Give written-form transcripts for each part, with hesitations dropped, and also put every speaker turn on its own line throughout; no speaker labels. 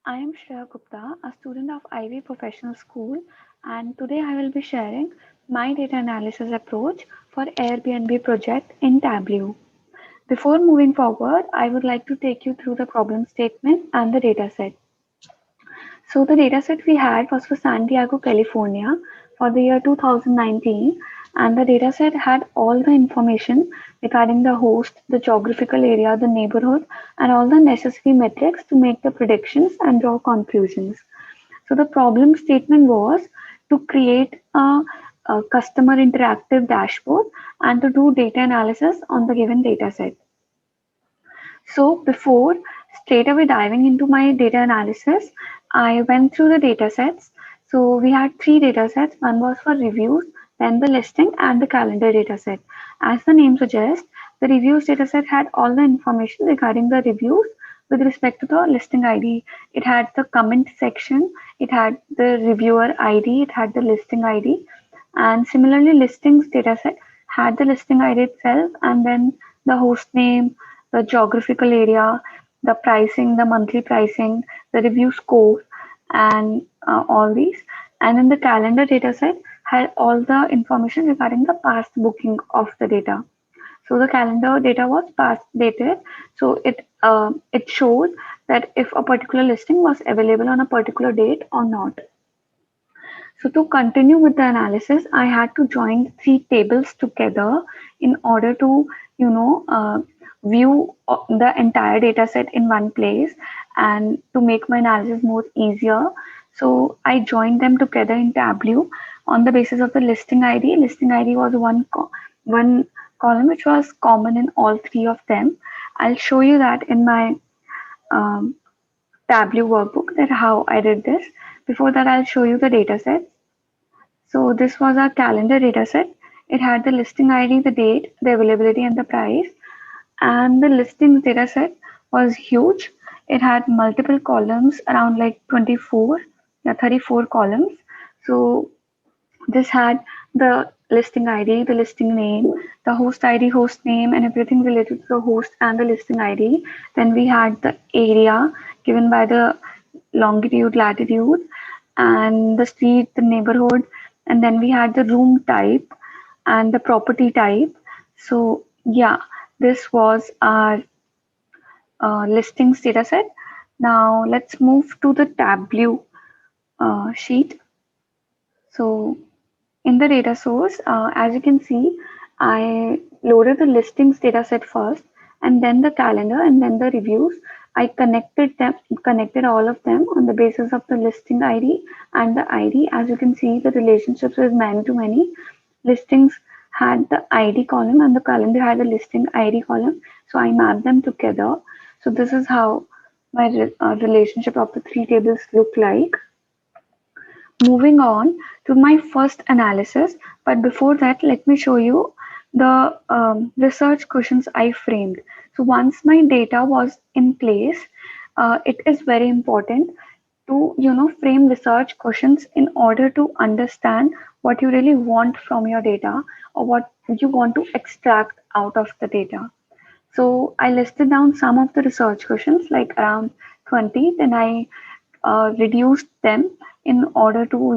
I am Shreya Gupta, a student of Ivy Professional School, and today I will be sharing my data analysis approach for Airbnb project in Tableau. Before moving forward, I would like to take you through the problem statement and the dataset. So the dataset we had was for San Diego, California for the year 2019, and the dataset had all the information regarding the host, the geographical area, the neighborhood, and all the necessary metrics to make the predictions and draw conclusions. So the problem statement was to create a customer interactive dashboard and to do data analysis on the given dataset. So before straight away diving into my data analysis, I went through the data sets. So we had three data sets. One was for reviews, then the listing and the calendar data set. As the name suggests, the reviews data set had all the information regarding the reviews with respect to the listing ID. It had the comment section, it had the reviewer ID, it had the listing ID, and similarly, listings dataset had the listing ID itself and then the host name, the geographical area, the pricing, the monthly pricing, the review score, and all these. And then the calendar dataset had all the information regarding the past booking of the data. So the calendar data was past dated, so it showed that if a particular listing was available on a particular date or not. So to continue with the analysis, I had to join three tables together in order to, view the entire data set in one place and to make my analysis more easier. So I joined them together in Tableau on the basis of the listing ID. Listing ID was one column which was common in all three of them. I'll show you that in my um, Tableau workbook that how I did this. Before that, I'll show you the data set. So this was our calendar dataset. It had the listing ID, the date, the availability, and the price. And the listings dataset was huge. It had multiple columns, around like 24, yeah, 34 columns. So this had the listing ID, the listing name, the host ID, host name, and everything related to the host and the listing ID. Then we had the area given by the longitude, latitude, and the street, the neighborhood, and then we had the room type and the property type. So, yeah, this was our listings data set. Now, let's move to the Tableau sheet. So, in the data source, as you can see, I loaded the listings dataset first, and then the calendar, and then the reviews. I connected all of them on the basis of the listing ID and the ID. As you can see, the relationships is many to many. Listings had the ID column, and the calendar had the listing ID column. So I mapped them together. So this is how my relationship of the three tables look like. Moving on to my first analysis, but before that, let me show you the research questions I framed. So once my data was in place, it is very important to frame research questions in order to understand what you really want from your data or what you want to extract out of the data. So I listed down some of the research questions, like around 20. Then I reduced them in order to,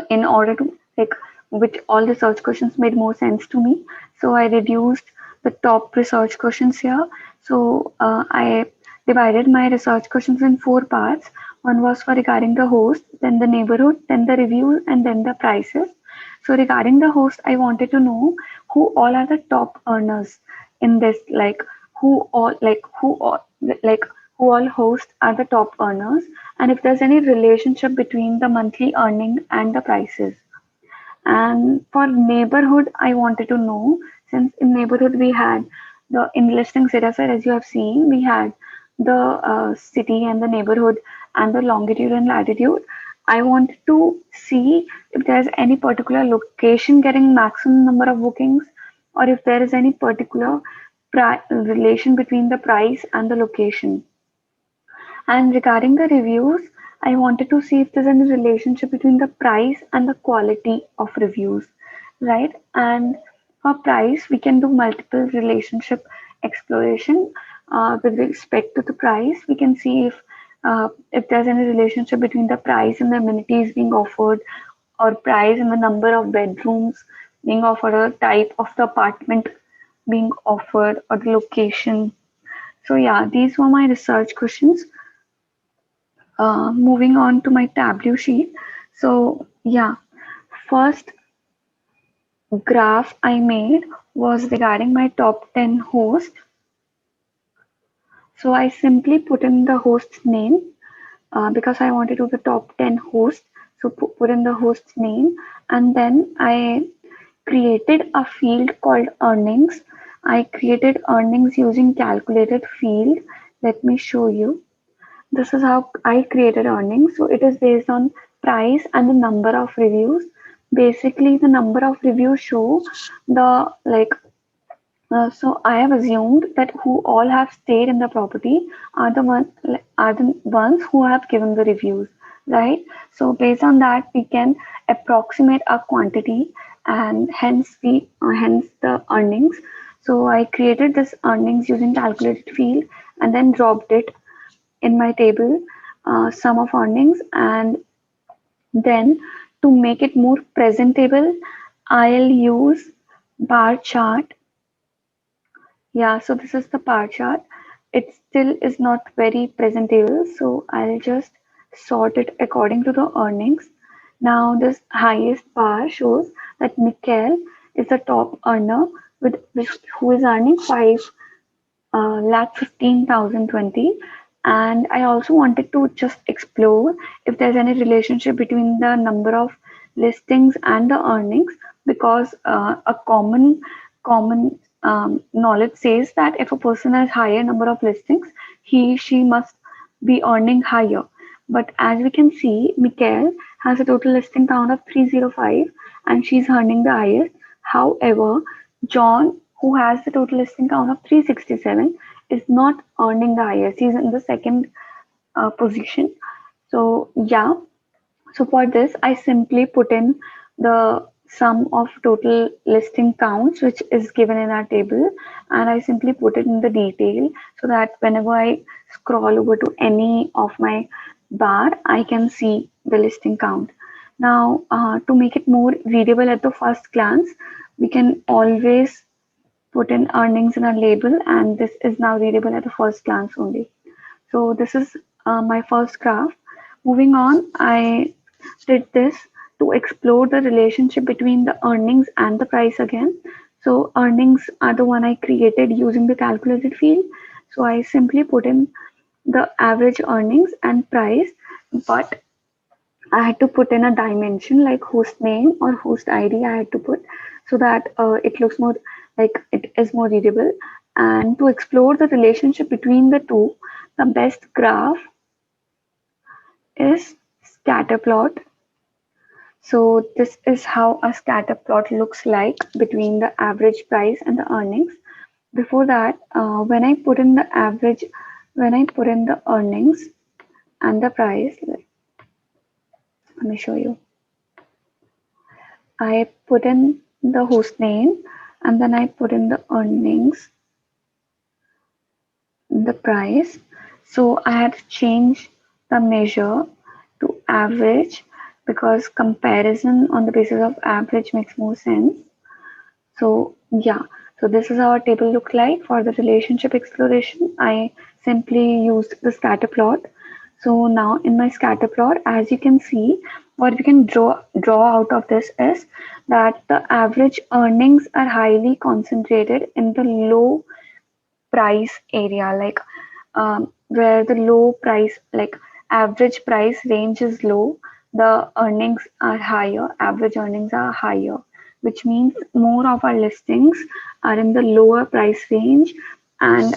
in order to like which all research questions made more sense to me. So I reduced the top research questions here. So I divided my research questions in four parts. One was for regarding the host, then the neighborhood, then the review, and then the prices. So regarding the host, I wanted to know who all are the top earners in this, who all like who all hosts are the top earners, and if there's any relationship between the monthly earning and the prices. And for neighborhood, I wanted to know, since in neighborhood we had the in listings data set, as you have seen, we had the city and the neighborhood and the longitude and latitude. I wanted to see if there's any particular location getting maximum number of bookings, or if there is any particular relation between the price and the location. And regarding the reviews, I wanted to see if there's any relationship between the price and the quality of reviews, right? And for price, we can do multiple relationship exploration with respect to the price. We can see if if there's any relationship between the price and the amenities being offered, or price and the number of bedrooms being offered, or type of the apartment being offered, or the location. So yeah, these were my research questions. Moving on to my Tableau sheet. So yeah, first graph I made was regarding my top 10 hosts. So I simply put in the host's name because I wanted to do the top 10 hosts. So put in the host's name, and then I created a field called earnings. I created earnings using calculated field. Let me show you. This is how I created earnings. So it is based on price and the number of reviews. Basically, the number of reviews show the like so I have assumed that who all have stayed in the property are the ones who have given the reviews, right? So based on that, we can approximate a quantity, and hence the earnings. So I created this earnings using calculated field, and then dropped it in my table, sum of earnings, and then to make it more presentable, I'll use bar chart. Yeah, so this is the bar chart. It still is not very presentable, so I'll just sort it according to the earnings. Now, this highest bar shows that Mikhail is the top earner who is earning 5,15,020. And I also wanted to just explore if there's any relationship between the number of listings and the earnings, because a common knowledge says that if a person has higher number of listings, she must be earning higher. But as we can see, Mikhail has a total listing count of 305, and she's earning the highest. However, John, who has the total listing count of 367, is not earning the highest. He's in the second position. So yeah, so for this, I simply put in the sum of total listing counts, which is given in our table, and I simply put it in the detail so that whenever I scroll over to any of my bar, I can see the listing count. Now, to make it more readable at the first glance, we can always put in earnings in a label, and this is now readable at the first glance only. So this is my first graph. Moving on, I did this to explore the relationship between the earnings and the price again. So earnings are the one I created using the calculated field. So I simply put in the average earnings and price, but I had to put in a dimension like host name or host ID I had to put, so that it looks more like it is more readable. And to explore the relationship between the two, the best graph is scatter plot. So this is how a scatter plot looks like between the average price and the earnings. Before that, when I put in the earnings and the price, let me show you. I put in the host name, and then I put in the earnings, the price. So I had to change the measure to average, because comparison on the basis of average makes more sense. So yeah, so this is how our table looked like for the relationship exploration. I simply used the scatter plot. So now in my scatter plot, as you can see, what we can draw out of this is that the average earnings are highly concentrated in the low price area, like where the low price, like average price range is low, the earnings are higher, average earnings are higher, which means more of our listings are in the lower price range, and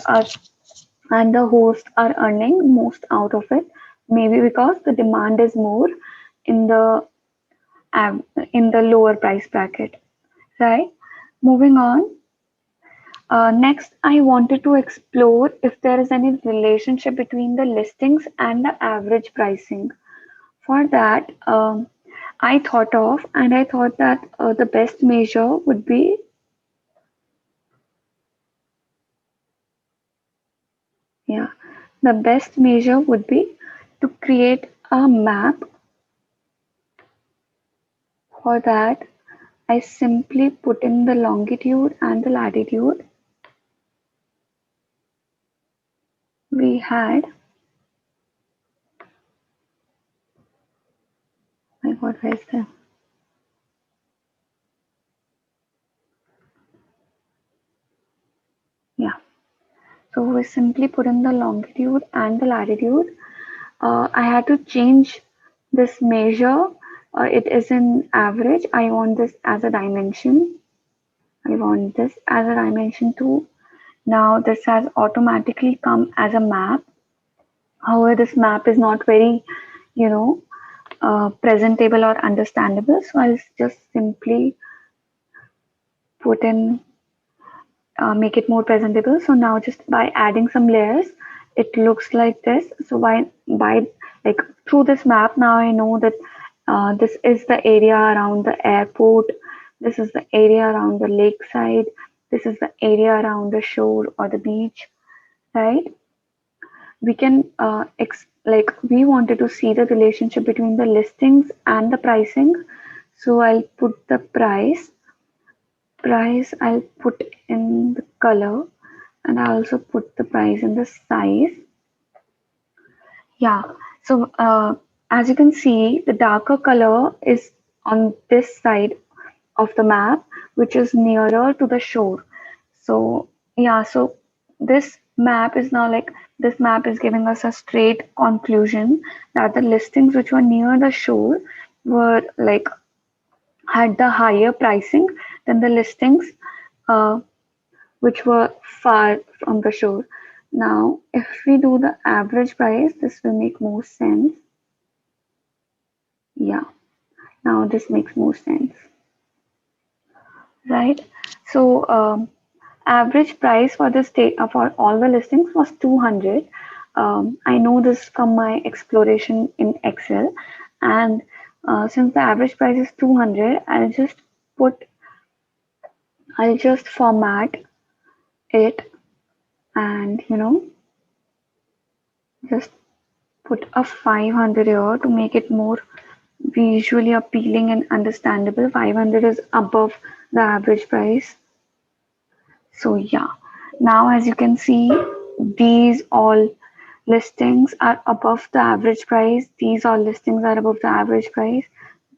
the hosts are earning most out of it, maybe because the demand is more in the in the lower price bracket, right? Moving on, next, I wanted to explore if there is any relationship between the listings and the average pricing. For that, I thought that the best measure would be, yeah, the best measure would be To create a map, for that, I simply put in the longitude and the latitude we had. My God, where is the? Yeah. So we simply put in the longitude and the latitude. I had to change this measure. It is in average. I want this as a dimension. I want this as a dimension too. Now this has automatically come as a map. However, this map is not very, you know, presentable or understandable. So I'll just simply put in, make it more presentable. So now just by adding some layers, it looks like this. So by like through this map, now I know that this is the area around the airport. This is the area around the lakeside. This is the area around the shore or the beach, right? We can like we wanted to see the relationship between the listings and the pricing. So I'll put the price I'll put in the color, and I also put the price in the size. Yeah, so as you can see, the darker color is on this side of the map, which is nearer to the shore. So yeah, so this map is now like, this map is giving us a straight conclusion that the listings which were near the shore were like had the higher pricing than the listings uh, which were far from the shore. Now, if we do the average price, this will make more sense. Yeah, now this makes more sense, right? So, average price for the state for all the listings was 200. I know this from my exploration in Excel, and since the average price is 200, I'll just format it, and just put a 500 here to make it more visually appealing and understandable. 500 is above the average price. So yeah, now as you can see, these all listings are above the average price. These all listings are above the average price.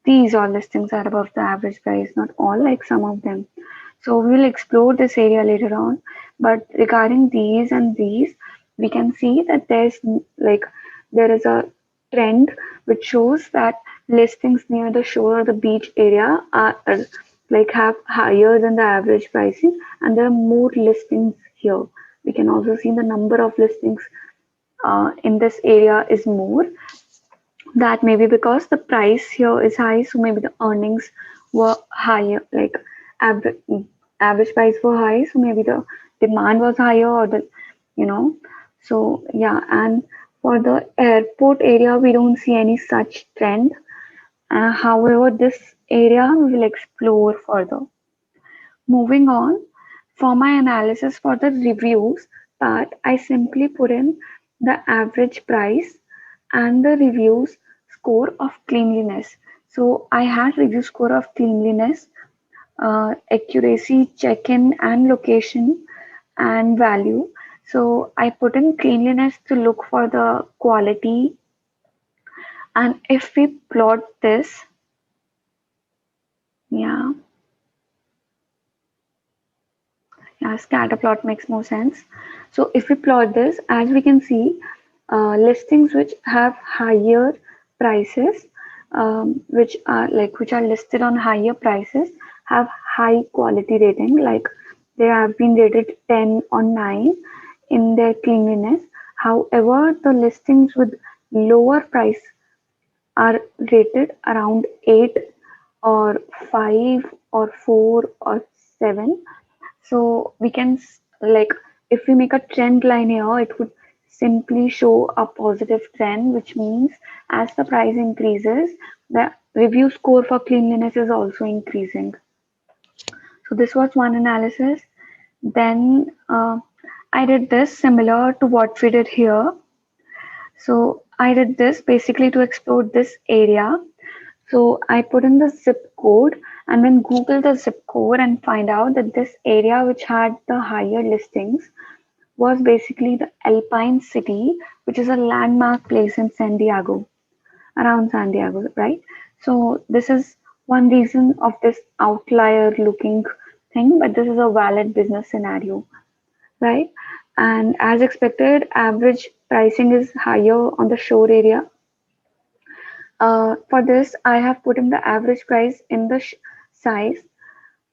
These all listings are above the average price, not all, like some of them. So we'll explore this area later on. But regarding these and these, we can see that there is a trend which shows that listings near the shore or the beach area are like have higher than the average pricing, and there are more listings here. We can also see the number of listings in this area is more. That may be because the price here is high, so maybe the earnings were higher, like average average price were high, so maybe the demand was higher, or the you know. So yeah, and for the airport area, we don't see any such trend. However, this area we will explore further. Moving on, for my analysis for the reviews part, I simply put in the average price and the reviews score of cleanliness. So I had review score of cleanliness, accuracy, check-in and location and value. So I put in cleanliness to look for the quality. And if we plot this, yeah, yeah, scatter plot makes more sense. So if we plot this, as we can see, listings which have higher prices, which are listed on higher prices, have high quality rating. Like they have been rated 10 or 9 in their cleanliness. However, the listings with lower price are rated around 8 or 5 or 4 or 7. So we can like, if we make a trend line here, it would simply show a positive trend, which means as the price increases, the review score for cleanliness is also increasing. So this was one analysis. Then I did this similar to what we did here. So I did this basically to explore this area. So I put in the zip code and then Google the zip code and find out that this area which had the higher listings was basically the Alpine City, which is a landmark place in San Diego, around San Diego, right? So this is one reason of this outlier looking thing, but this is a valid business scenario, right? And as expected, average pricing is higher on the shore area. For this, I have put in the average price in the size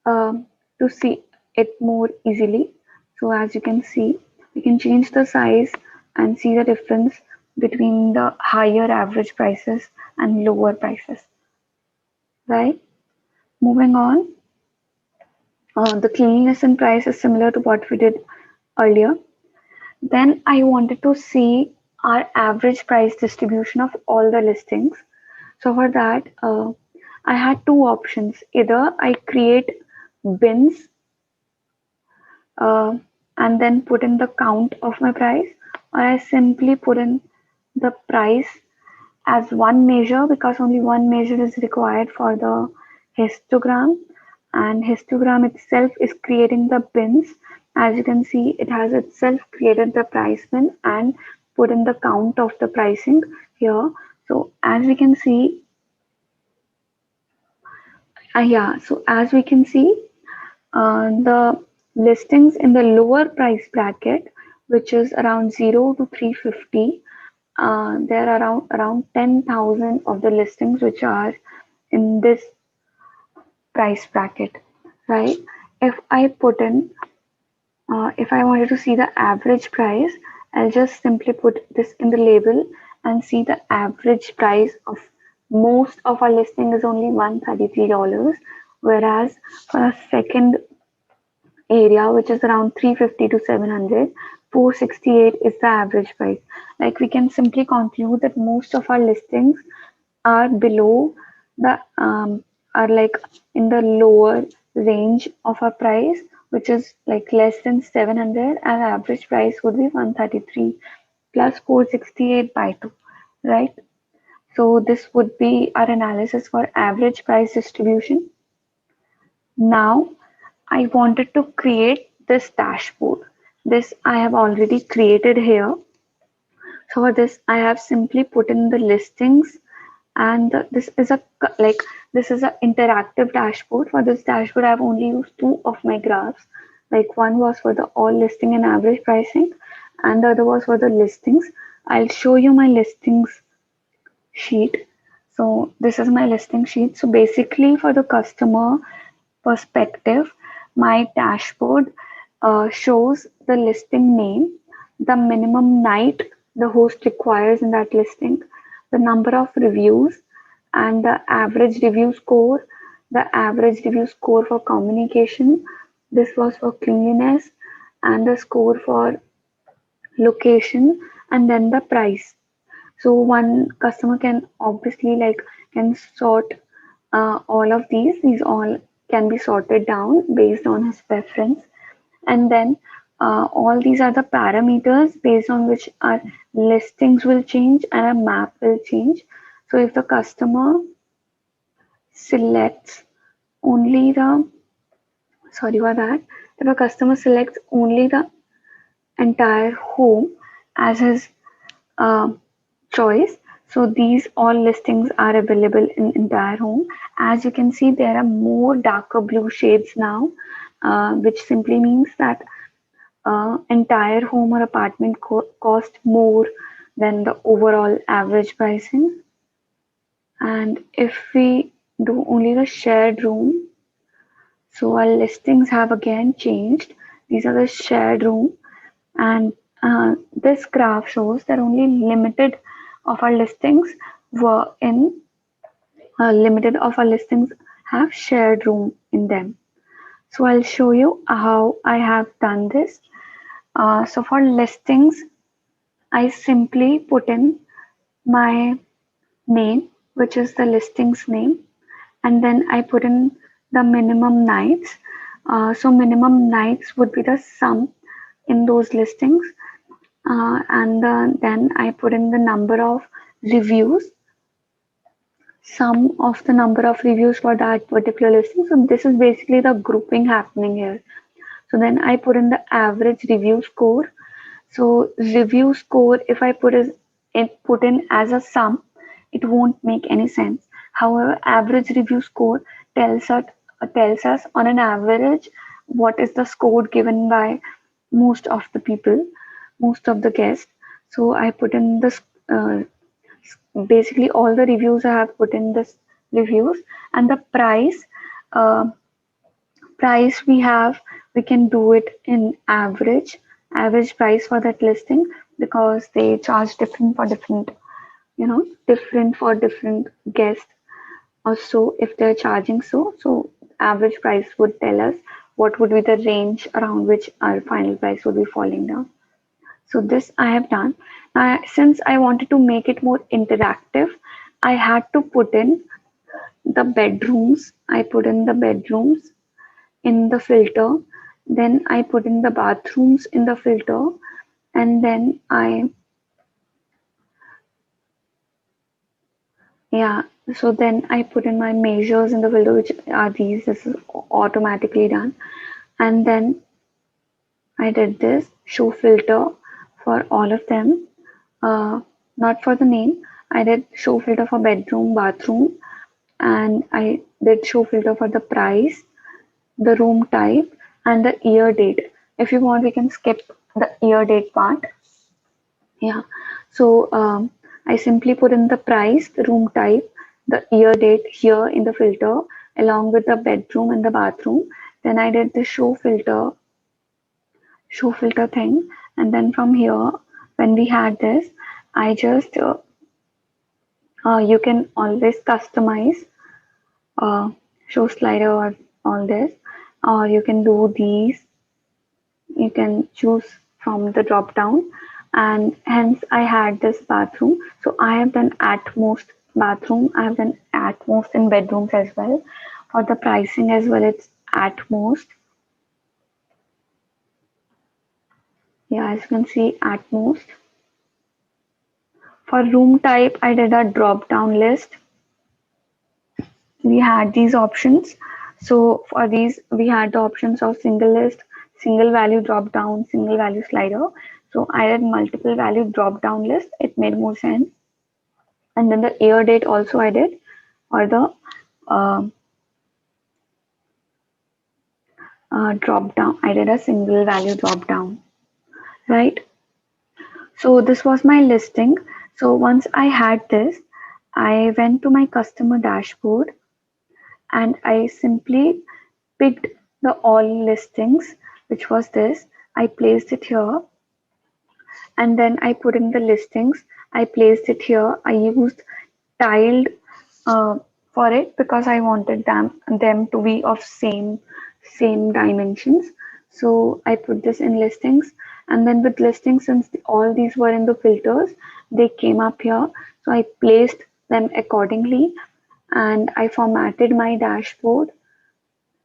to see it more easily. So as you can see, we can change the size and see the difference between the higher average prices and lower prices, right? Moving on, the cleanliness and price is similar to what we did earlier. Then I wanted to see our average price distribution of all the listings. So for that, I had two options. Either I create bins uh, and then put in the count of my price, or I simply put in the price as one measure because only one measure is required for the histogram, and histogram itself is creating the bins. As you can see, it has itself created the price bin and put in the count of the pricing here. So as we can see, yeah, so as we can see, the listings in the lower price bracket, which is around 0 to 350, there are around 10,000 of the listings which are in this price bracket, right? If I put in, if I wanted to see the average price, I'll just simply put this in the label and see the average price of most of our listing is only $133, whereas for a second area, which is around 350 to 700, 468 is the average price. Like we can simply conclude that most of our listings are below the are like in the lower range of our price, which is like less than 700, and average price would be 133 plus 468 by 2, right? So this would be our analysis for average price distribution. Now I wanted to create this dashboard. This I have already created here. So for this, I have simply put in the listings, and this is a like this is an interactive dashboard. For this dashboard, I have only used two of my graphs. Like one was for the all listing and average pricing, and the other was for the listings. I'll show you my listings sheet. So this is my listing sheet. So basically, for the customer perspective, my dashboard shows the listing name, the minimum night the host requires in that listing, the number of reviews, and the average review score, the average review score for communication. This was for cleanliness, and the score for location, and then the price. So one customer can obviously like can sort all of these all can be sorted down based on his preference, and then all these are the parameters based on which our listings will change and our map will change. So if the customer selects only the sorry for that, if a customer selects only the entire home as his uh, choice. So these all listings are available in entire home. As you can see, there are more darker blue shades now, which simply means that entire home or apartment cost more than the overall average pricing. And if we do only the shared room, so our listings have again changed. These are the shared room, and this graph shows that only limited of our listings were in limited of our listings have shared room in them. So I'll show you how I have done this. So for listings, I simply put in my name, which is the listings name, and then I put in the minimum nights. So minimum nights would be the sum in those listings, and then I put in the number of reviews, sum of the number of reviews for that particular listing. So this is basically the grouping happening here. So then I put in the average review score. So review score, if I put in as a sum, it won't make any sense. However, average review score tells us on an average what is the score given by most of the people, most of the guests. So I put in this basically all the reviews I have put in this reviews, and the uh, price we can do it in average price for that listing, because they charge different for different, different for different guests. Also, if they're charging so average price would tell us what would be the range around which our final price would be falling down. So this I have done. Since I wanted to make it more interactive, I had to put in the bedrooms. I put in the bedrooms in the filter. Then I put in the bathrooms in the filter. And then yeah, so then I put in my measures in the filter, which are these. This is automatically done. And then I did this show filter for all of them. Uh, Not for the name. I did show filter for bedroom, bathroom, and I did show filter for the price, the room type, and the year date. If you want, we can skip the year date part. Yeah. So I simply put in the price, the room type, the year date here in the filter, along with the bedroom and the bathroom. Then I did the show filter thing, and then from here, when we had this, I just you can always customize show slider or all this, or you can do these. You can choose from the drop down, and hence I had this bathroom. So I have done at most bathroom, I have done at most in bedrooms as well. For the pricing as well, it's at most. Yeah, as you can see, at most. For room type, I did a drop down list. We had these options. So for these, we had the options of single list, single value drop down, single value slider. So I did multiple value drop down list. It made more sense. And then the year date also I did, or the uh, drop down. I did a single value drop down, right? So this was my listing. So once I had this, I went to my customer dashboard and I simply picked the all listings, which was this. I placed it here, and then I put in the listings. I placed it here. I used tiled uh, for it because I wanted them to be of same dimensions. So I put this in listings, and then with listings, since all these were in the filters, they came up here. So I placed them accordingly, and I formatted my dashboard,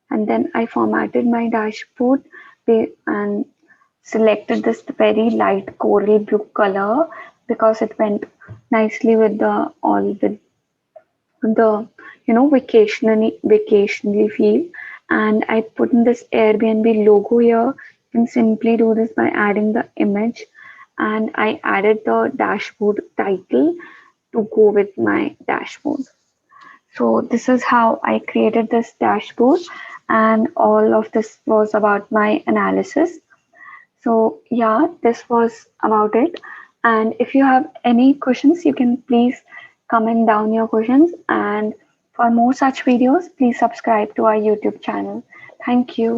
and then I formatted my dashboard and selected this very light coral blue color because it went nicely with the all with the vacationally feel. And I put in this Airbnb logo here. You can simply do this by adding the image, and I added the dashboard title to go with my dashboard. So this is how I created this dashboard, and all of this was about my analysis. So yeah, this was about it. And if you have any questions, you can please comment down your questions. And for more such videos, please subscribe to our YouTube channel. Thank you.